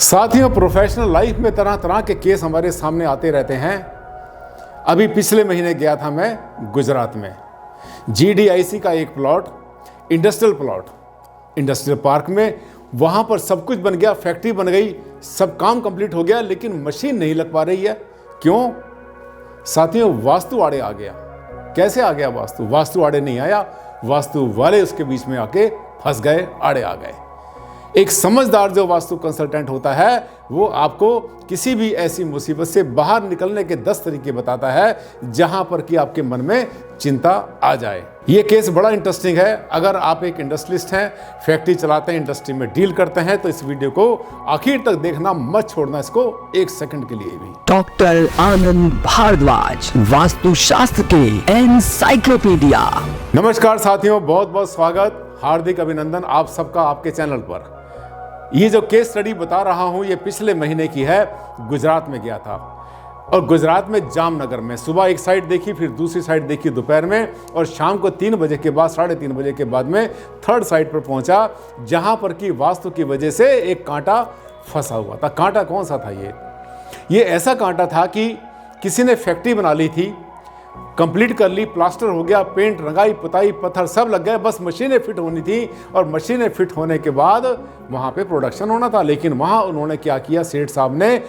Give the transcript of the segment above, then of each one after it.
साथियों, professional life में तरह तरह के केस हमारे सामने आते रहते हैं। अभी पिछले महीने गया था मैं गुजरात में। GDIC का एक प्लॉट, इंडस्ट्रियल पार्क में, वहाँ पर सब कुछ बन गया, फैक्ट्री बन गई, सब काम कंप्लीट हो गया, लेकिन मशीन नहीं लग पा रही है। क्यों? साथियों, वास्तु आड़े आ गया। कैसे आ गया वास्तु? वास्तु आड़े नहीं आया, वास्तु वाले उसके बीच में आके फंस गए, आड़े आ गए। एक समझदार जो वास्तु कंसल्टेंट होता है वो आपको किसी भी ऐसी मुसीबत से बाहर निकलने के 10 तरीके बताता है जहां पर कि आपके मन में चिंता आ जाए। ये केस बड़ा इंटरेस्टिंग है। अगर आप एक इंडस्ट्रियलिस्ट हैं, फैक्ट्री चलाते हैं, इंडस्ट्री में डील करते हैं, तो इस वीडियो को आखिर तक देखना मत छोड़ना, इसको 1 सेकंड के लिए भी। डॉक्टर आनंद भारद्वाज, वास्तु शास्त्र के एनसाइक्लोपीडिया। नमस्कार साथियों, बहुत बहुत स्वागत, हार्दिक अभिनंदन आप सबका आपके चैनल पर। ये जो केस स्टडी बता रहा हूं ये पिछले महीने की है। गुजरात में गया था और गुजरात में जामनगर में सुबह एक साइड देखी, फिर दूसरी साइड देखी दोपहर में, और शाम को 3 बजे के बाद, 3:30 बजे के बाद में थर्ड साइड पर पहुंचा, जहां पर कि वास्तु की वजह से एक कांटा फंसा हुआ था। कांटा कौन सा था? ये ऐसा कांटा था कि किसी ने फैक्ट्री बना ली थी, कंप्लीट कर ली, प्लास्टर हो गया, पेंट, रंगाई, पुताई, पत्थर सब लग गए, बस मशीनें फिट होनी थी, और मशीनें फिट होने के बाद वहाँ पे प्रोडक्शन होना था। लेकिन वहाँ उन्होंने क्या किया, सेठ साहब ने,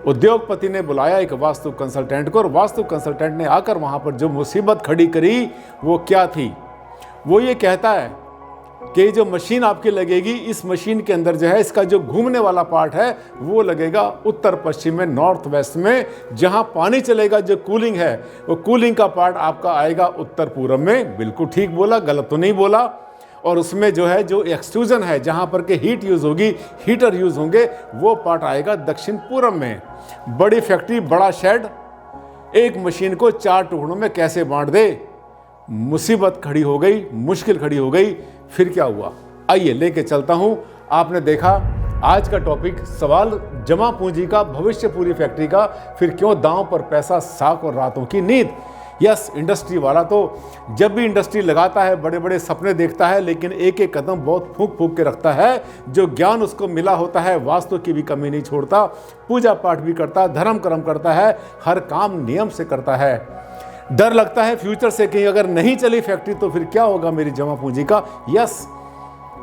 उद्योगपति ने बुलाया एक वास्तु कंसल्टेंट को, और वास्तु कंसल्टेंट ने आकर वहाँ पर जो मुसीबत खड़ी करी वो क्या थी? वो ये कहता है कि जो मशीन आपकी लगेगी, इस मशीन के अंदर जो है, इसका जो घूमने वाला पार्ट है वो लगेगा उत्तर पश्चिम में, नॉर्थ वेस्ट में, जहां पानी चलेगा, जो कूलिंग है, वो कूलिंग का पार्ट आपका आएगा उत्तर पूर्व में। बिल्कुल ठीक बोला, गलत तो नहीं बोला। और उसमें जो है, जो एक्सट्रूजन है, जहां पर के हीट यूज होगी, हीटर यूज होंगे, वो पार्ट आएगा दक्षिण पूर्व में। बड़ी फैक्ट्री, बड़ा शेड, एक मशीन को 4 टुकड़ों में कैसे बांट दे? मुसीबत खड़ी हो गई, मुश्किल खड़ी हो गई। फिर क्या हुआ, आइए लेके चलता हूं। आपने देखा आज का टॉपिक, सवाल जमा पूंजी का, भविष्य पूरी फैक्ट्री का, फिर क्यों दांव पर पैसा, साख और रातों की नींद। यस, इंडस्ट्री वाला तो जब भी इंडस्ट्री लगाता है बड़े बड़े सपने देखता है, लेकिन एक एक कदम बहुत फूंक फूंक के रखता है। जो ज्ञान उसको मिला होता है, वास्तु की भी कमी नहीं छोड़ता, पूजा पाठ भी करता, धर्म कर्म करता है, हर काम नियम से करता है। डर लगता है फ्यूचर से कि अगर नहीं चली फैक्ट्री तो फिर क्या होगा मेरी जमा पूंजी का। यस,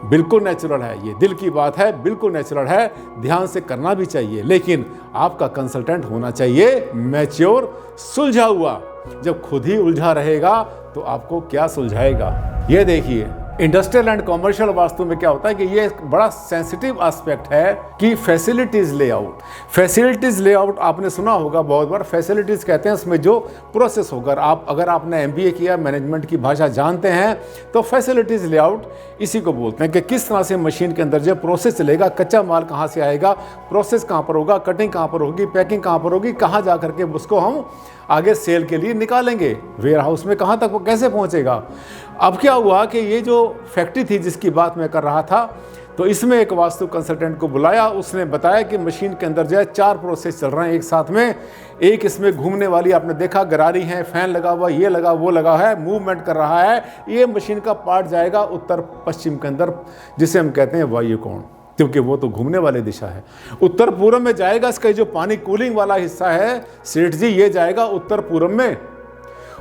बिल्कुल नेचुरल है, ये दिल की बात है, बिल्कुल नेचुरल है, ध्यान से करना भी चाहिए। लेकिन आपका कंसल्टेंट होना चाहिए मैच्योर, सुलझा हुआ। जब खुद ही उलझा रहेगा तो आपको क्या सुलझाएगा? ये देखिए, इंडस्ट्रियल एंड कॉमर्शियल वास्तु में क्या होता है कि ये एक बड़ा सेंसिटिव एस्पेक्ट है कि फैसिलिटीज लेआउट। फैसिलिटीज लेआउट आपने सुना होगा बहुत बार। फैसिलिटीज कहते हैं उसमें जो प्रोसेस होगा। अगर आपने MBA किया, मैनेजमेंट की भाषा जानते हैं, तो फैसिलिटीज लेआउट इसी को बोलते हैं कि किस तरह से मशीन के अंदर जो प्रोसेस चलेगा, कच्चा माल कहाँ से आएगा, प्रोसेस कहाँ पर होगा, कटिंग कहाँ पर होगी, पैकिंग कहाँ पर होगी, कहाँ जा करके उसको हम आगे सेल के लिए निकालेंगे, वेयर हाउस में कहाँ तक वो कैसे पहुँचेगा। अब क्या हुआ कि ये जो फैक्ट्री थी जिसकी बात मैं कर रहा था, तो इसमें एक वास्तु कंसल्टेंट को बुलाया। उसने बताया कि मशीन के अंदर जो है 4 प्रोसेस चल रहे हैं एक साथ में। एक इसमें घूमने वाली, आपने देखा गरारी है, फैन लगा हुआ, ये लगा, वो लगा है, मूवमेंट कर रहा है। ये मशीन का पार्ट जाएगा उत्तर पश्चिम के अंदर, जिसे हम कहते हैं वायुकोण, क्योंकि वो तो घूमने वाली दिशा है। उत्तर पूर्व में जाएगा इसका जो पानी कूलिंग वाला हिस्सा है सेठ जी, ये जाएगा उत्तर पूर्व में।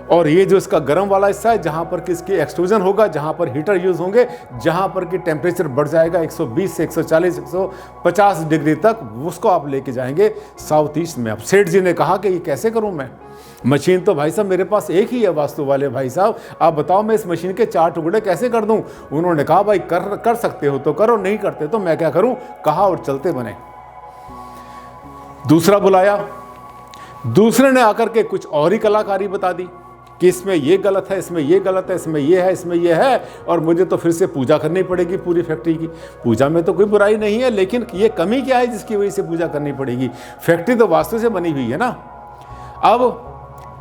और ये जो इसका गर्म वाला हिस्सा है, जहाँ पर कि इसकी एक्सट्रूजन होगा, जहाँ पर हीटर यूज होंगे, जहाँ पर कि टेम्परेचर बढ़ जाएगा 120 से 140, 150 डिग्री तक, उसको आप लेके जाएंगे साउथ ईस्ट में। अब सेठ जी ने कहा कि ये कैसे करूँ मैं? मशीन तो भाई साहब मेरे पास एक ही है, वास्तु वाले भाई साहब, आप बताओ मैं इस मशीन के 4 टुकड़े कैसे कर दूं? उन्होंने कहा भाई कर सकते हो तो करो, नहीं करते तो मैं क्या करूं? कहा और चलते बने। दूसरा बुलाया, दूसरे ने आकर के कुछ और ही कलाकारी बता दी कि इसमें ये गलत है, इसमें ये गलत है, इसमें ये है, इसमें ये है, और मुझे तो फिर से पूजा करनी पड़ेगी पूरी फैक्ट्री की। पूजा में तो कोई बुराई नहीं है, लेकिन ये कमी क्या है जिसकी वजह से पूजा करनी पड़ेगी? फैक्ट्री तो वास्तु से बनी हुई है ना। अब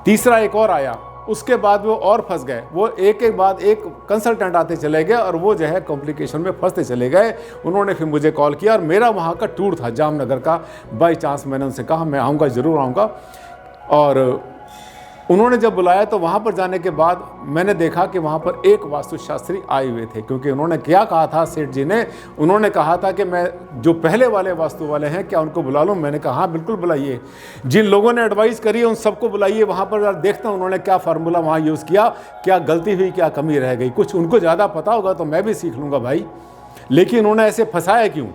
तीसरा एक और आया, उसके बाद वो और फंस गए। वो एक एक बाद एक कंसल्टेंट आते चले गए, और वो जो है कॉम्प्लिकेशन में फंसते चले गए। उन्होंने फिर मुझे कॉल किया, और मेरा वहाँ का टूर था जामनगर का। बाई चांस मैंने उनसे कहा मैं आऊँगा, ज़रूर आऊँगा। और उन्होंने जब बुलाया तो वहाँ पर जाने के बाद मैंने देखा कि वहाँ पर एक वास्तुशास्त्री आए हुए थे, क्योंकि उन्होंने क्या कहा था सेठ जी ने, उन्होंने कहा था कि मैं जो पहले वाले वास्तु वाले हैं क्या उनको बुला लूँ। मैंने कहा हाँ बिल्कुल बुलाइए, जिन लोगों ने एडवाइस करी उन सबको बुलाइए, वहाँ पर देखता हूँ उन्होंने क्या फार्मूला वहाँ यूज़ किया, क्या गलती हुई, क्या कमी रह गई। कुछ उनको ज़्यादा पता होगा तो मैं भी सीख लूँगा भाई, लेकिन उन्होंने ऐसे फंसाया क्यों।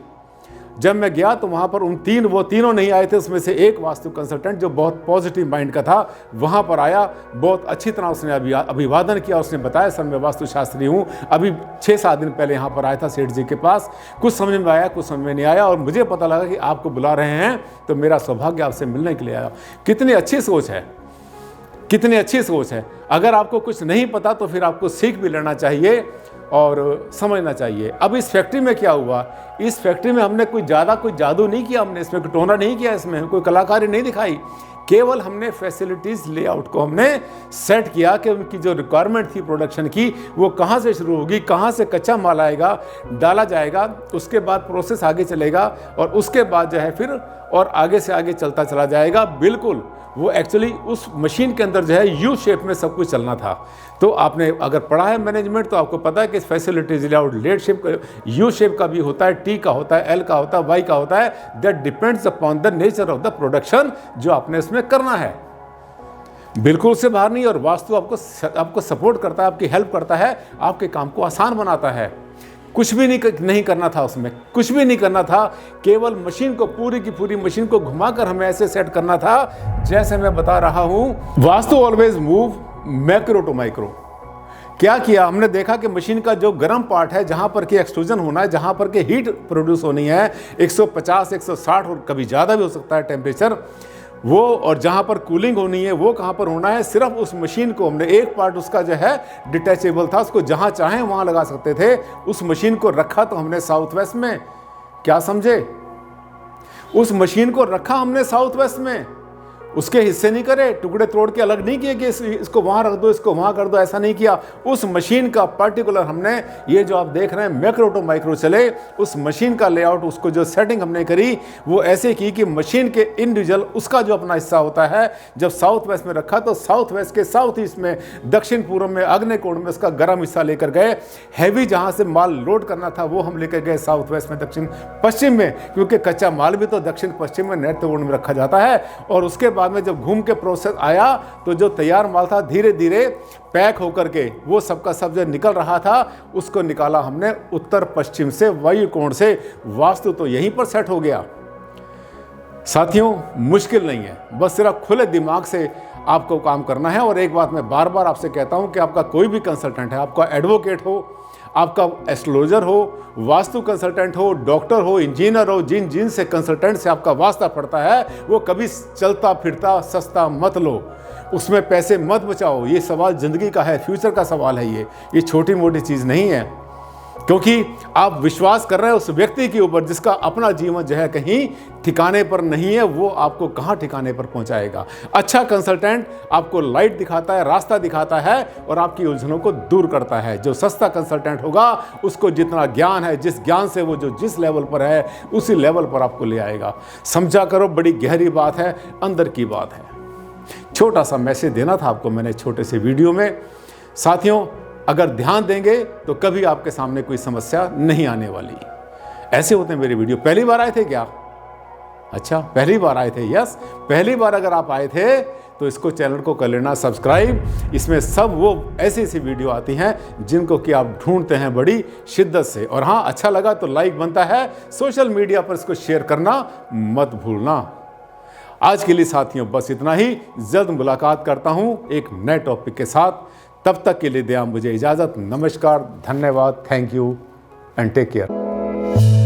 जब मैं गया तो वहाँ पर वो तीनों नहीं आए थे, उसमें से एक वास्तु कंसल्टेंट जो बहुत पॉजिटिव माइंड का था वहाँ पर आया, बहुत अच्छी तरह उसने अभिवादन किया। उसने बताया सर मैं वास्तुशास्त्री हूँ, अभी 6-7 दिन पहले यहाँ पर आया था सेठ जी के पास, कुछ समझ में आया कुछ समझ में नहीं आया, और मुझे पता लगा कि आपको बुला रहे हैं तो मेरा सौभाग्य आपसे मिलने के लिए आया। कितनी अच्छी सोच है, कितनी अच्छी सोच है। अगर आपको कुछ नहीं पता तो फिर आपको सीख भी लेना चाहिए और समझना चाहिए। अब इस फैक्ट्री में क्या हुआ, इस फैक्ट्री में हमने कोई जादू नहीं किया, हमने इसमें टोना नहीं किया, इसमें कोई कलाकारी नहीं दिखाई, केवल हमने फैसिलिटीज़ लेआउट को हमने सेट किया कि उनकी जो रिक्वायरमेंट थी प्रोडक्शन की वो कहाँ से शुरू होगी, कहाँ से कच्चा माल आएगा, डाला जाएगा, उसके बाद प्रोसेस आगे चलेगा और उसके बाद जो है फिर और आगे से आगे चलता चला जाएगा। बिल्कुल वो एक्चुअली उस मशीन के अंदर जो है यू शेप में सब कुछ चलना था। तो आपने अगर पढ़ा है मैनेजमेंट तो आपको पता है कि facilities layout L shape U shape का भी होता है, टी का होता है, एल का होता है, वाई का होता है। That depends upon the nature of the production जो आपने इसमें करना है, बिल्कुल उससे बाहर नहीं। और वास्तु आपको सपोर्ट करता है, आपकी हेल्प करता है, आपके काम को आसान बनाता है। कुछ भी नहीं करना था उसमें, कुछ भी नहीं करना था, केवल मशीन को पूरी की पूरी मशीन को घुमाकर हमें ऐसे सेट करना था जैसे मैं बता रहा हूं। वास्तु always move macro to micro. क्या किया हमने, देखा कि मशीन का जो गर्म पार्ट है, जहां पर कि एक्सट्रूजन होना है, जहां पर कि हीट प्रोड्यूस होनी है 150 160 और कभी ज़्यादा भी हो सकता है टेम्परेचर वो, और जहाँ पर कूलिंग होनी है वो कहाँ पर होना है। सिर्फ उस मशीन को हमने एक पार्ट उसका जो है डिटैचेबल था, उसको जहाँ चाहें वहाँ लगा सकते थे। उस मशीन को रखा तो हमने साउथ वेस्ट में, क्या समझे, उस मशीन को रखा हमने साउथ वेस्ट में, उसके हिस्से नहीं करे, टुकड़े तोड़ के अलग नहीं किए कि इसको वहाँ रख दो इसको वहाँ कर दो, ऐसा नहीं किया। उस मशीन का पर्टिकुलर हमने, ये जो आप देख रहे हैं मैक्रो टू माइक्रो चले, उस मशीन का लेआउट, उसको जो सेटिंग हमने करी वो ऐसे की कि मशीन के इंडिविजुअल उसका जो अपना हिस्सा होता है, जब साउथ वेस्ट में रखा तो साउथ वेस्ट के साउथ ईस्ट में, दक्षिण पूर्व में, आग्नेय कोण में उसका गर्म हिस्सा लेकर गए। हैवी जहाँ से माल लोड करना था वो हम लेकर गए साउथ वेस्ट में, दक्षिण पश्चिम में, क्योंकि कच्चा माल भी तो दक्षिण पश्चिम में नैऋत्य कोण में रखा जाता है। और उसके बाद में जब घूम के प्रोसेस आया तो जो तैयार माल था धीरे धीरे पैक होकर के वो सबका सब जो निकल रहा था उसको निकाला हमने उत्तर पश्चिम से, वायु कोण से। वास्तु तो यहीं पर सेट हो गया साथियों, मुश्किल नहीं है, बस सिर्फ खुले दिमाग से आपको काम करना है। और एक बात मैं बार बार आपसे कहता हूं कि आपका कोई भी कंसल्टेंट है, आपका एडवोकेट हो, आपका एस्ट्रोलॉजर हो, वास्तु कंसल्टेंट हो, डॉक्टर हो, इंजीनियर हो, जिन से कंसल्टेंट से आपका वास्ता पड़ता है वो कभी चलता फिरता सस्ता मत लो, उसमें पैसे मत बचाओ। ये सवाल ज़िंदगी का है, फ्यूचर का सवाल है, ये छोटी मोटी चीज़ नहीं है। क्योंकि आप विश्वास कर रहे हैं उस व्यक्ति के ऊपर जिसका अपना जीवन जो है कहीं ठिकाने पर नहीं है, वो आपको कहाँ ठिकाने पर पहुंचाएगा। अच्छा कंसल्टेंट आपको लाइट दिखाता है, रास्ता दिखाता है और आपकी उलझनों को दूर करता है। जो सस्ता कंसल्टेंट होगा उसको जितना ज्ञान है, जिस ज्ञान से वो जो जिस लेवल पर है उसी लेवल पर आपको ले आएगा। समझा करो, बड़ी गहरी बात है, अंदर की बात है। छोटा सा मैसेज देना था आपको मैंने छोटे से वीडियो में। साथियों अगर ध्यान देंगे तो कभी आपके सामने कोई समस्या नहीं आने वाली। ऐसे होते हैं मेरे वीडियो। पहली बार आए थे क्या? अच्छा, पहली बार आए थे। यस, पहली बार अगर आप आए थे तो इसको चैनल को कर लेना सब्सक्राइब। इसमें सब वो ऐसी वीडियो आती हैं जिनको कि आप ढूंढते हैं बड़ी शिद्दत से। और हाँ, अच्छा लगा तो लाइक बनता है, सोशल मीडिया पर इसको शेयर करना मत भूलना। आज के लिए साथियों बस इतना ही। जल्द मुलाकात करता हूं एक नए टॉपिक के साथ। तब तक के लिए दें मुझे इजाज़त। नमस्कार, धन्यवाद, thank you and take care.